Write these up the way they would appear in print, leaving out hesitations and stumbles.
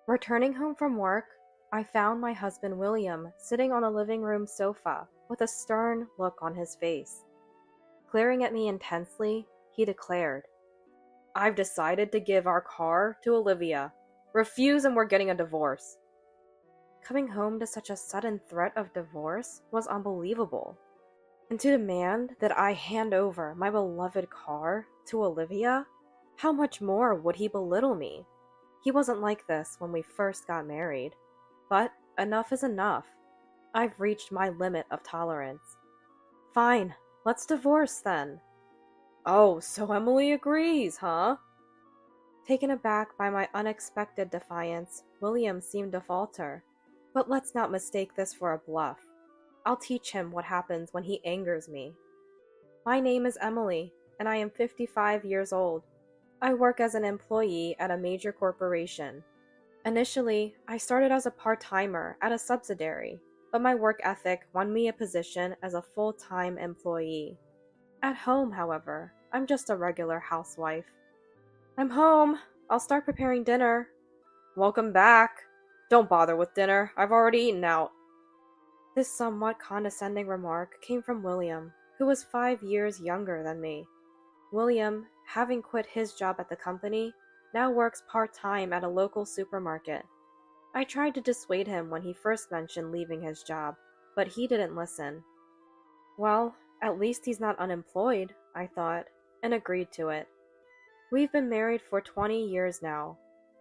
Returning home from work, I found my husband William sitting on the living room sofa with a stern look on his face. Glaring at me intensely, he declared, "I've decided to give our car to Olivia. Refuse and we're getting a divorce." Coming home to such a sudden threat of divorce was unbelievable. And to demand that I hand over my beloved car to Olivia, how much more would he belittle me? He wasn't like this when we first got married. But enough is enough. I've reached my limit of tolerance. Fine, let's divorce then. Oh, so Emily agrees, huh? Taken aback by my unexpected defiance, William seemed to falter. But let's not mistake this for a bluff. I'll teach him what happens when he angers me. My name is Emily, and I am 55 years old. I work as an employee at a major corporation. Initially, I started as a part-timer at a subsidiary, but my work ethic won me a position as a full-time employee. At home, however, I'm just a regular housewife. I'm home. I'll start preparing dinner. Welcome back. Don't bother with dinner. I've already eaten out. This somewhat condescending remark came from William, who was 5 years younger than me. William, having quit his job at the company, now works part-time at a local supermarket. I tried to dissuade him when he first mentioned leaving his job, but he didn't listen. Well, at least he's not unemployed, I thought, and agreed to it. We've been married for 20 years now.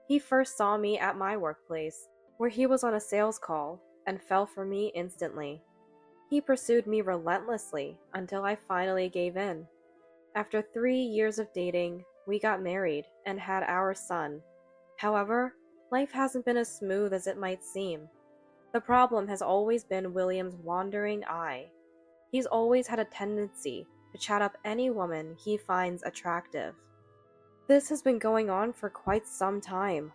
He first saw me at my workplace, where he was on a sales call, and fell for me instantly. He pursued me relentlessly until I finally gave in. After 3 years of dating, we got married and had our son. However, life hasn't been as smooth as it might seem. The problem has always been William's wandering eye. He's always had a tendency to chat up any woman he finds attractive. This has been going on for quite some time.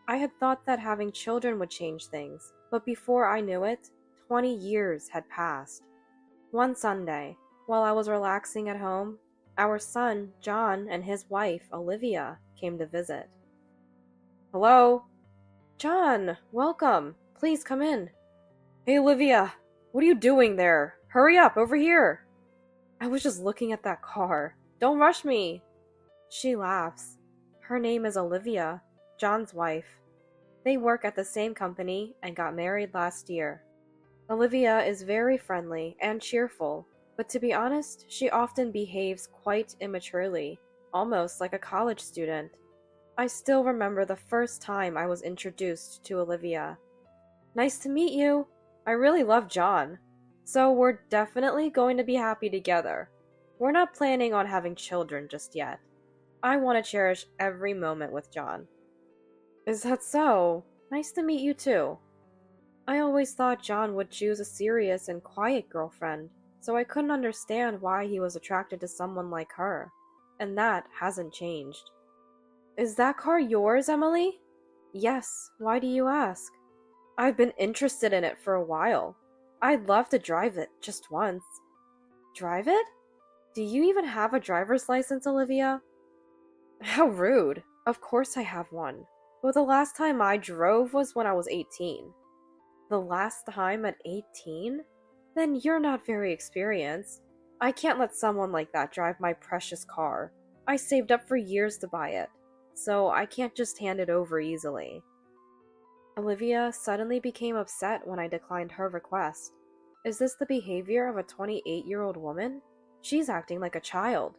I had thought that having children would change things, but before I knew it, 20 years had passed. One Sunday, while I was relaxing at home, our son, John, and his wife, Olivia, came to visit. Hello? John, welcome. Please come in. Hey, Olivia, what are you doing there? Hurry up, over here. I was just looking at that car. Don't rush me. She laughs. Her name is Olivia, John's wife. They work at the same company and got married last year. Olivia is very friendly and cheerful, but to be honest, she often behaves quite immaturely, almost like a college student. I still remember the first time I was introduced to Olivia. Nice to meet you. I really love John. So we're definitely going to be happy together. We're not planning on having children just yet. I want to cherish every moment with John. Is that so? Nice to meet you too. I always thought John would choose a serious and quiet girlfriend, so I couldn't understand why he was attracted to someone like her. And that hasn't changed. Is that car yours, Emily? Yes, why do you ask? I've been interested in it for a while. I'd love to drive it just once. Drive it? Do you even have a driver's license, Olivia? How rude. Of course I have one. But the last time I drove was when I was 18. The last time at 18? Then you're not very experienced. I can't let someone like that drive my precious car. I saved up for years to buy it, so I can't just hand it over easily. Olivia suddenly became upset when I declined her request. Is this the behavior of a 28-year-old woman? She's acting like a child.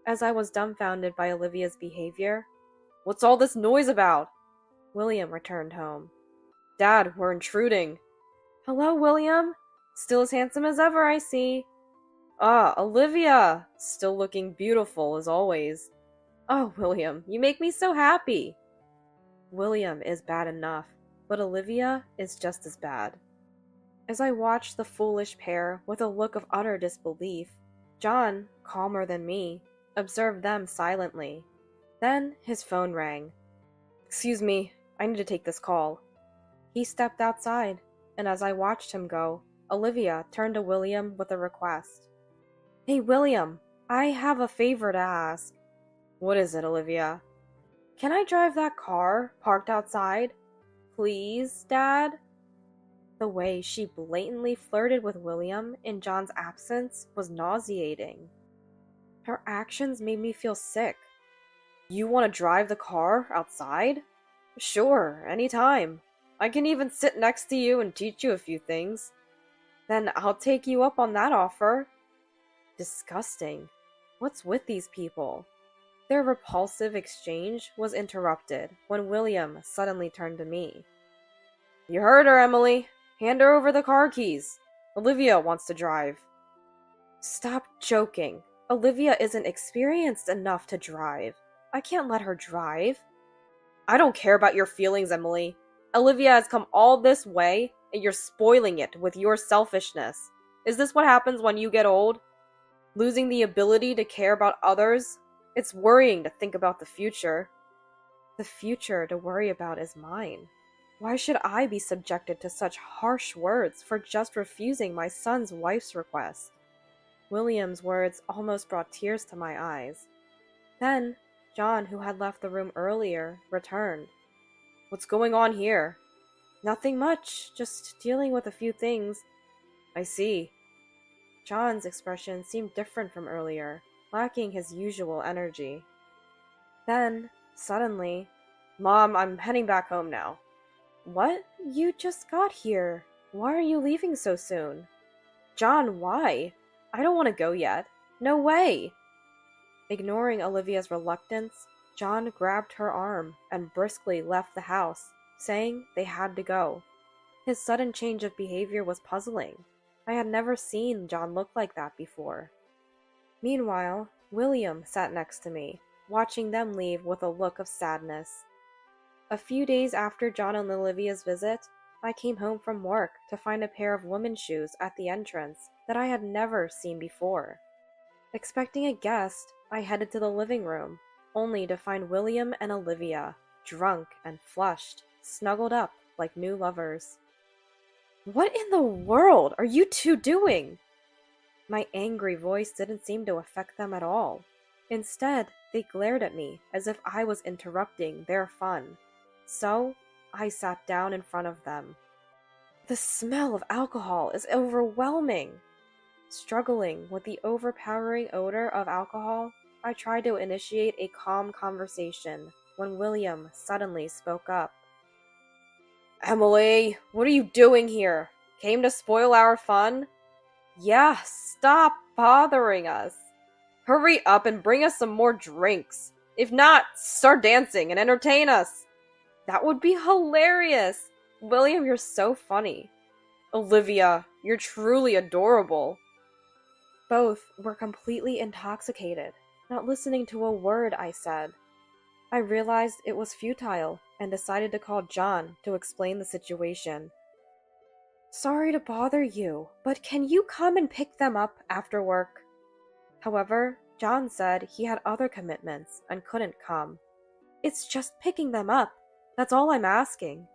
As I was dumbfounded by Olivia's behavior, "What's all this noise about?" William returned home. "Dad, we're intruding." "Hello, William. Still as handsome as ever, I see." "Ah, Olivia! Still looking beautiful as always." "Oh, William, you make me so happy." William is bad enough, but Olivia is just as bad. As I watched the foolish pair with a look of utter disbelief, John, calmer than me, observed them silently. Then his phone rang. "Excuse me, I need to take this call." He stepped outside, and as I watched him go, Olivia turned to William with a request. "Hey, William, I have a favor to ask." "What is it, Olivia?" "Can I drive that car parked outside?" Please, Dad? The way she blatantly flirted with William in John's absence was nauseating. Her actions made me feel sick. You want to drive the car outside? Sure, anytime. I can even sit next to you and teach you a few things. Then I'll take you up on that offer. Disgusting. What's with these people? Their repulsive exchange was interrupted when William suddenly turned to me. You heard her, Emily. Hand her over the car keys. Olivia wants to drive. Stop joking. Olivia isn't experienced enough to drive. I can't let her drive. I don't care about your feelings, Emily. Olivia has come all this way, and you're spoiling it with your selfishness. Is this what happens when you get old? Losing the ability to care about others? It's worrying to think about the future. The future to worry about is mine. Why should I be subjected to such harsh words for just refusing my son's wife's request? William's words almost brought tears to my eyes. Then, John, who had left the room earlier, returned. What's going on here? Nothing much, just dealing with a few things. I see. John's expression seemed different from earlier, lacking his usual energy. Then, suddenly, Mom, I'm heading back home now. What? You just got here. Why are you leaving so soon? John, why? I don't want to go yet. No way! Ignoring Olivia's reluctance, John grabbed her arm and briskly left the house, saying they had to go. His sudden change of behavior was puzzling. I had never seen John look like that before. Meanwhile, William sat next to me, watching them leave with a look of sadness. A few days after John and Olivia's visit, I came home from work to find a pair of women's shoes at the entrance that I had never seen before. Expecting a guest, I headed to the living room, only to find William and Olivia, drunk and flushed, snuggled up like new lovers. What in the world are you two doing? My angry voice didn't seem to affect them at all. Instead, they glared at me as if I was interrupting their fun. So, I sat down in front of them. The smell of alcohol is overwhelming. Struggling with the overpowering odor of alcohol, I tried to initiate a calm conversation when William suddenly spoke up. Emily, what are you doing here? Came to spoil our fun? Yeah, stop bothering us. Hurry up and bring us some more drinks. If not, start dancing and entertain us. That would be hilarious. William, you're so funny. Olivia, you're truly adorable. Both were completely intoxicated, not listening to a word I said. I realized it was futile and decided to call John to explain the situation. Sorry to bother you, but can you come and pick them up after work? However, John said he had other commitments and couldn't come. It's just picking them up. That's all I'm asking.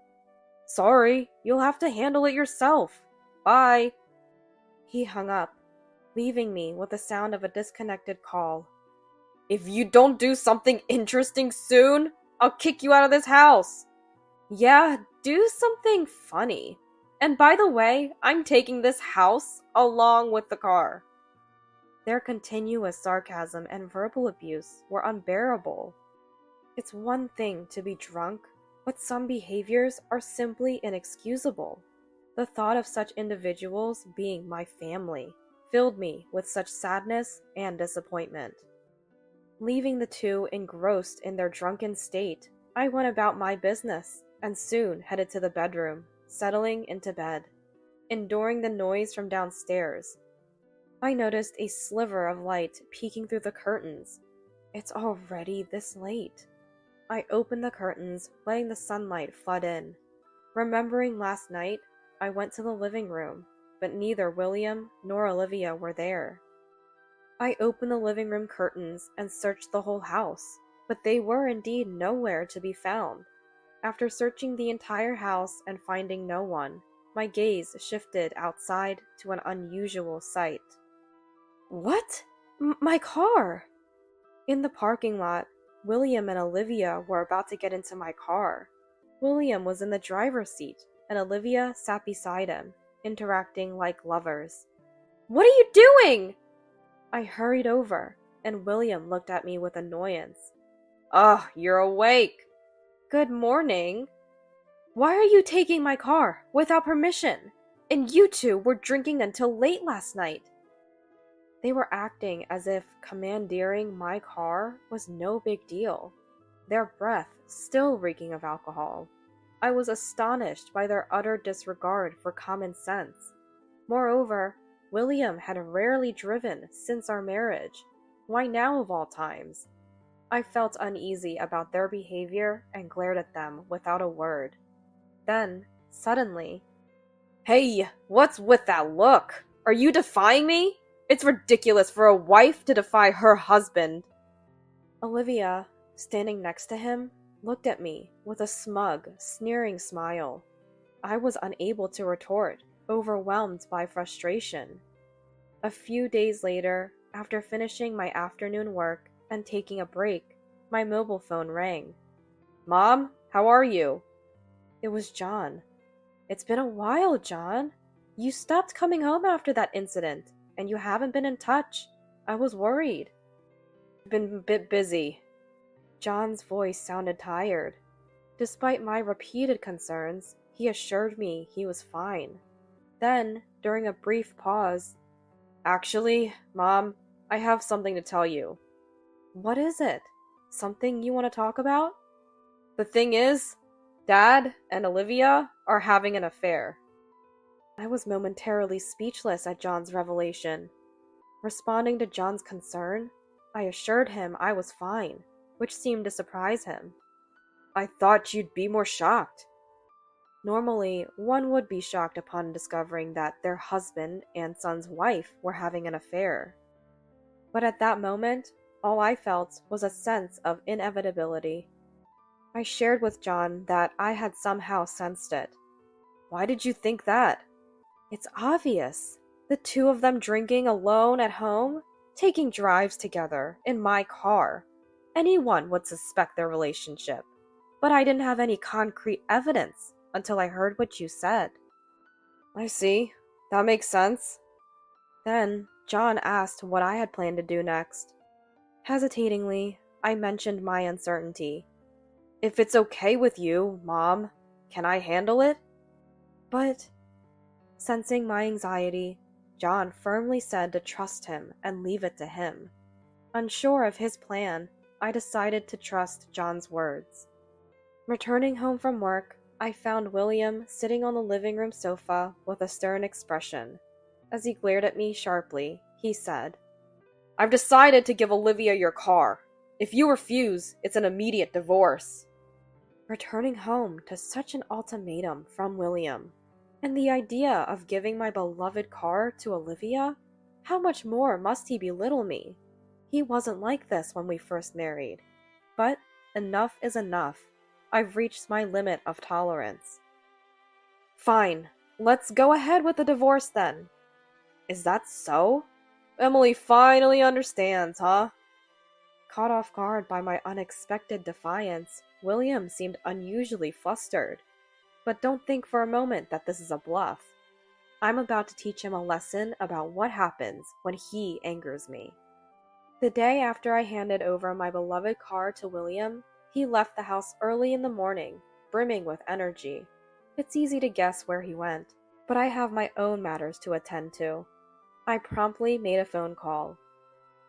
Sorry, you'll have to handle it yourself. Bye. He hung up, leaving me with the sound of a disconnected call. If you don't do something interesting soon, I'll kick you out of this house. Yeah, do something funny. And by the way, I'm taking this house along with the car. Their continuous sarcasm and verbal abuse were unbearable. It's one thing to be drunk, but some behaviors are simply inexcusable. The thought of such individuals being my family filled me with such sadness and disappointment. Leaving the two engrossed in their drunken state, I went about my business and soon headed to the bedroom, settling into bed. Enduring the noise from downstairs, I noticed a sliver of light peeking through the curtains. It's already this late. I opened the curtains, letting the sunlight flood in. Remembering last night, I went to the living room, but neither William nor Olivia were there. I opened the living room curtains and searched the whole house, but they were indeed nowhere to be found. After searching the entire house and finding no one, my gaze shifted outside to an unusual sight. What? My car! In the parking lot, William and Olivia were about to get into my car. William was in the driver's seat, and Olivia sat beside him, interacting like lovers. "What are you doing?" I hurried over, and William looked at me with annoyance. "Ugh, you're awake." "Good morning." "Why are you taking my car without permission? And you two were drinking until late last night." They were acting as if commandeering my car was no big deal, their breath still reeking of alcohol. I was astonished by their utter disregard for common sense. Moreover, William had rarely driven since our marriage. Why now of all times? I felt uneasy about their behavior and glared at them without a word. Then, suddenly, "Hey, what's with that look? Are you defying me? It's ridiculous for a wife to defy her husband." Olivia, standing next to him, looked at me with a smug, sneering smile. I was unable to retort, overwhelmed by frustration. A few days later, after finishing my afternoon work and taking a break, my mobile phone rang. "Mom, how are you?" It was John. "It's been a while, John. You stopped coming home after that incident, and you haven't been in touch. I was worried." "I've been a bit busy." John's voice sounded tired. Despite my repeated concerns, he assured me he was fine. Then, during a brief pause, "Actually, Mom, I have something to tell you." "What is it? Something you want to talk about?" "The thing is, Dad and Olivia are having an affair." I was momentarily speechless at John's revelation. Responding to John's concern, I assured him I was fine, which seemed to surprise him. "I thought you'd be more shocked." Normally, one would be shocked upon discovering that their husband and son's wife were having an affair. But at that moment, all I felt was a sense of inevitability. I shared with John that I had somehow sensed it. "Why did you think that?" "It's obvious. The two of them drinking alone at home, taking drives together in my car. Anyone would suspect their relationship. But I didn't have any concrete evidence until I heard what you said." "I see. That makes sense." Then John asked what I had planned to do next. Hesitatingly, I mentioned my uncertainty. "If it's okay with you, Mom, can I handle it?" "But..." Sensing my anxiety, John firmly said to trust him and leave it to him. Unsure of his plan, I decided to trust John's words. Returning home from work, I found William sitting on the living room sofa with a stern expression. As he glared at me sharply, he said, "I've decided to give Olivia your car. If you refuse, it's an immediate divorce." Returning home to such an ultimatum from William, and the idea of giving my beloved car to Olivia, how much more must he belittle me? He wasn't like this when we first married. But enough is enough. I've reached my limit of tolerance. "Fine, let's go ahead with the divorce then." "Is that so? Emily finally understands, huh?" Caught off guard by my unexpected defiance, William seemed unusually flustered. But don't think for a moment that this is a bluff. I'm about to teach him a lesson about what happens when he angers me. The day after I handed over my beloved car to William, he left the house early in the morning, brimming with energy. It's easy to guess where he went, but I have my own matters to attend to. I promptly made a phone call.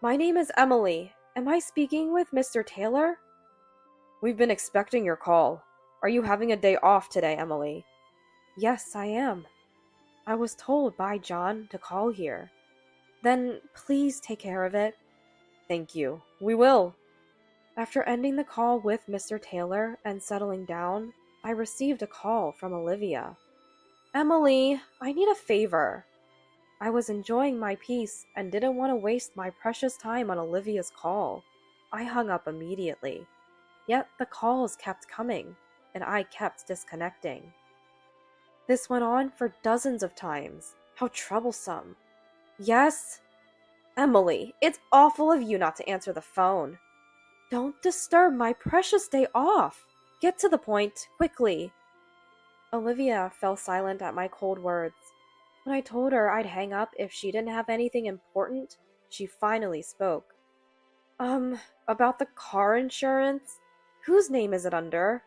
"My name is Emily. Am I speaking with Mr. Taylor?" "We've been expecting your call. Are you having a day off today, Emily?" "Yes, I am. I was told by John to call here." "Then please take care of it." "Thank you. We will." After ending the call with Mr. Taylor and settling down, I received a call from Olivia. "Emily, I need a favor." I was enjoying my peace and didn't want to waste my precious time on Olivia's call. I hung up immediately. Yet the calls kept coming, and I kept disconnecting. This went on for dozens of times. How troublesome. "Yes?" "Emily, it's awful of you not to answer the phone." "Don't disturb my precious day off." Get to the point, quickly. Olivia fell silent at my cold words. When I told her I'd hang up if she didn't have anything important, she finally spoke. About the car insurance? Whose name is it under?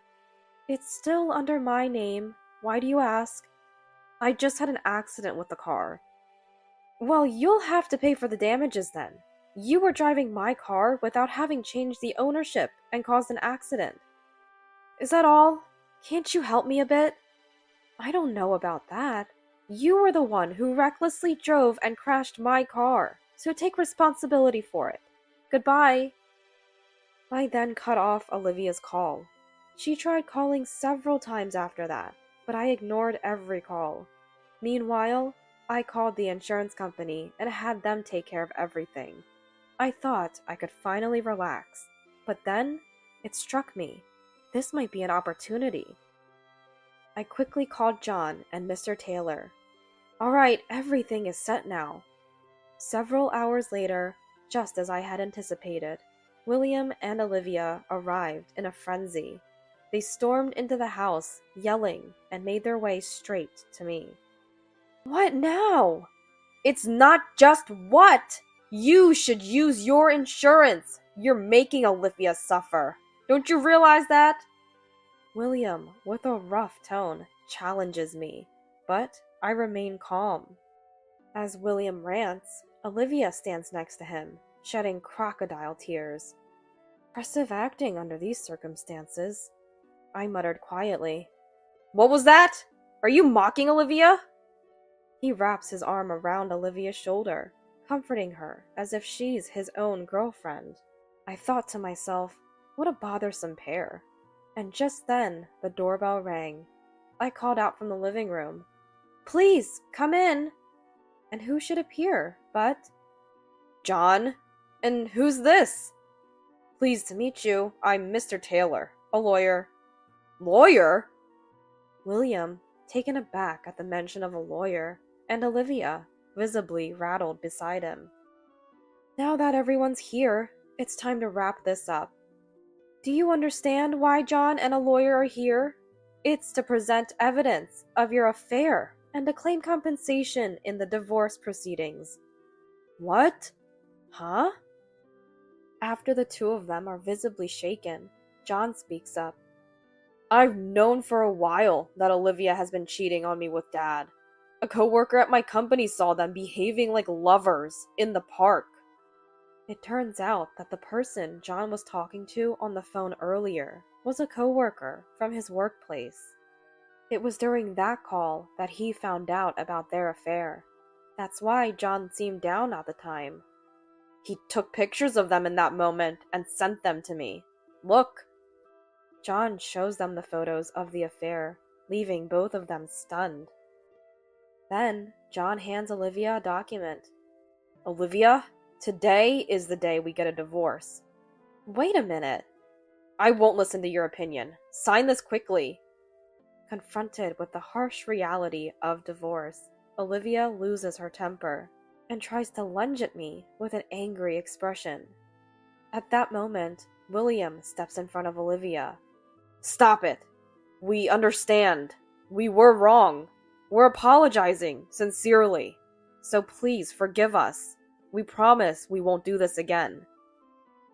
It's still under my name. Why do you ask? I just had an accident with the car. Well, you'll have to pay for the damages then. You were driving my car without having changed the ownership and caused an accident. Is that all? Can't you help me a bit? I don't know about that. You were the one who recklessly drove and crashed my car, so take responsibility for it. Goodbye. I then cut off Olivia's call. She tried calling several times after that, but I ignored every call. Meanwhile, I called the insurance company and had them take care of everything. I thought I could finally relax, but then it struck me. This might be an opportunity. I quickly called John and Mr. Taylor. All right, everything is set now. Several hours later, just as I had anticipated, William and Olivia arrived in a frenzy. They stormed into the house, yelling, and made their way straight to me. What now? It's not just what! You should use your insurance! You're making Olivia suffer. Don't you realize that? William, with a rough tone, challenges me, but I remain calm. As William rants, Olivia stands next to him, shedding crocodile tears. Impressive acting under these circumstances, I muttered quietly. What was that? Are you mocking Olivia? He wraps his arm around Olivia's shoulder, comforting her as if she's his own girlfriend. I thought to myself, what a bothersome pair. And just then, the doorbell rang. I called out from the living room, Please, come in! And who should appear but John? And who's this? Pleased to meet you. I'm Mr. Taylor, a lawyer. Lawyer? William, taken aback at the mention of a lawyer, and Olivia, visibly rattled beside him. Now that everyone's here, it's time to wrap this up. Do you understand why John and a lawyer are here? It's to present evidence of your affair and to claim compensation in the divorce proceedings. What? Huh? After the two of them are visibly shaken, John speaks up. I've known for a while that Olivia has been cheating on me with Dad. A coworker at my company saw them behaving like lovers in the park. It turns out that the person John was talking to on the phone earlier was a coworker from his workplace. It was during that call that he found out about their affair. That's why John seemed down at the time. He took pictures of them in that moment and sent them to me. Look. John shows them the photos of the affair, leaving both of them stunned. Then, John hands Olivia a document. Olivia, today is the day we get a divorce. Wait a minute. I won't listen to your opinion. Sign this quickly. Confronted with the harsh reality of divorce, Olivia loses her temper and tries to lunge at me with an angry expression. At that moment, William steps in front of Olivia. Stop it. We understand. We were wrong. We're apologizing, sincerely. So please forgive us. We promise we won't do this again.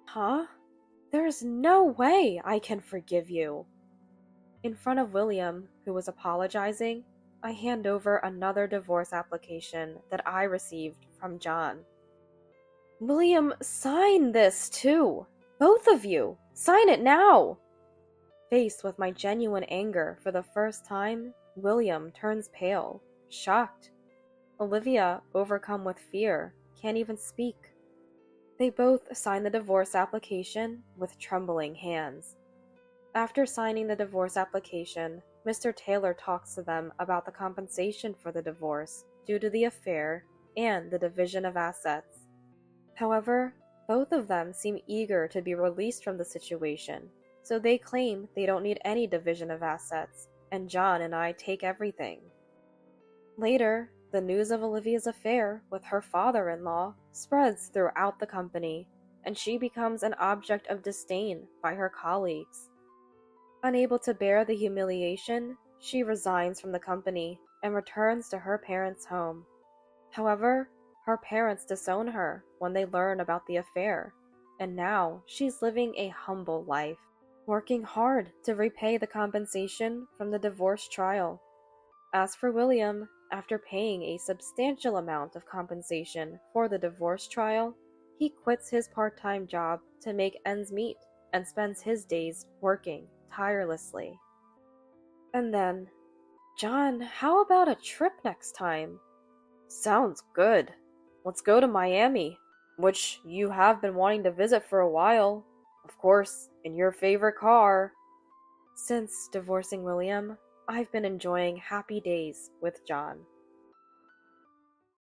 Huh? There's no way I can forgive you. In front of William, who was apologizing, I hand over another divorce application that I received from John. William, sign this too. Both of you. Sign it now. Faced with my genuine anger for the first time, William turns pale, shocked. Olivia, overcome with fear, can't even speak. They both sign the divorce application with trembling hands. After signing the divorce application, Mr. Taylor talks to them about the compensation for the divorce due to the affair and the division of assets. However, both of them seem eager to be released from the situation, so they claim they don't need any division of assets, and John and I take everything. Later, the news of Olivia's affair with her father-in-law spreads throughout the company, and she becomes an object of disdain by her colleagues. Unable to bear the humiliation, she resigns from the company and returns to her parents' home. However, her parents disown her when they learn about the affair, and now she's living a humble life, working hard to repay the compensation from the divorce trial. As for William, after paying a substantial amount of compensation for the divorce trial, he quits his part-time job to make ends meet and spends his days working tirelessly. And then, John, how about a trip next time? Sounds good. Let's go to Miami, which you have been wanting to visit for a while. Of course, in your favorite car. Since divorcing William, I've been enjoying happy days with John.